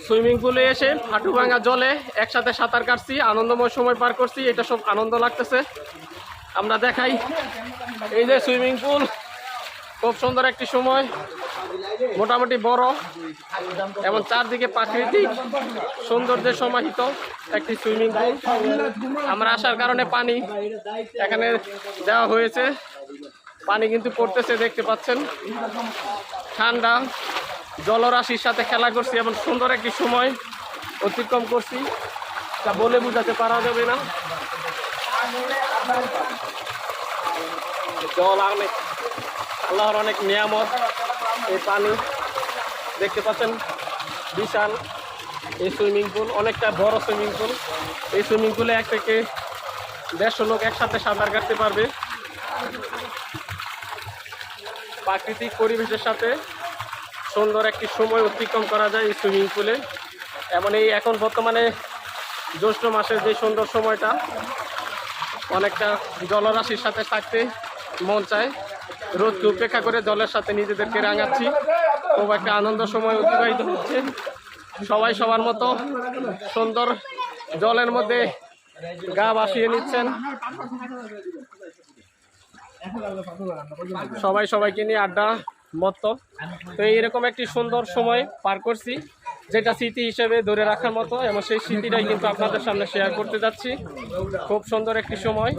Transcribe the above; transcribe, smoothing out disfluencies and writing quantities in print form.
Swimming পুলে এসে হাঁটু ভাঙা জলে একসাথে সাঁতার কাটছি, আনন্দময় সময় পার করছি, এটা সব আনন্দ লাগতেছে। আমরা দেখাই এই যে সুইমিং পুল, খুব সুন্দর একটি সময়, মোটামুটি বড় এবং চারদিকে প্রাকৃতিক সৌন্দর্যে সমাহিত একটি সুইমিং পুল। আমরা আসার কারণে পানি এখানে দেওয়া হয়েছে, পানি কিন্তু পড়তেছে, দেখতে পাচ্ছেন। ঠান্ডা জলরাশির সাথে খেলা করছি এবং সুন্দর একটি সময় অতিক্রম করছি, তা বলে বোঝাতে পারা যাবে না। জল অনেক, আল্লাহর অনেক নিয়ামত। এই পানি দেখতে পাচ্ছেন, বিশাল এই সুইমিং পুল, অনেকটা বড় সুইমিং পুল। এই সুইমিং পুলে 1 থেকে 150 লোক একসাথে সাঁতার কাটতে পারবে। প্রাকৃতিক পরিবেশের সাথে সুন্দর একটি সময় অতিক্রম করা যায় এই সুইমিং পুলে। এমন এই এখন বর্তমানে জ্যৈষ্ঠ মাসের যে সুন্দর সময়টা, অনেকটা জলরাশির সাথে থাকতে মন চায়। রোদকে উপেক্ষা করে জলের সাথে নিজেদেরকে রাঙাচ্ছি, খুব একটা আনন্দ সময় অতিবাহিত হচ্ছে। সবাই সবার মতো সুন্দর জলের মধ্যে গা ভাসিয়ে নিচ্ছেন, সবাই সবাইকে নিয়ে আড্ডা মত। তো এইরকম একটি সুন্দর সময় পার করছি, যেটা স্মৃতি হিসেবে ধরে রাখার মতো, এবং সেই স্মৃতিটাই কিন্তু আপনাদের সামনে শেয়ার করতে যাচ্ছি। খুব সুন্দর একটি সময়।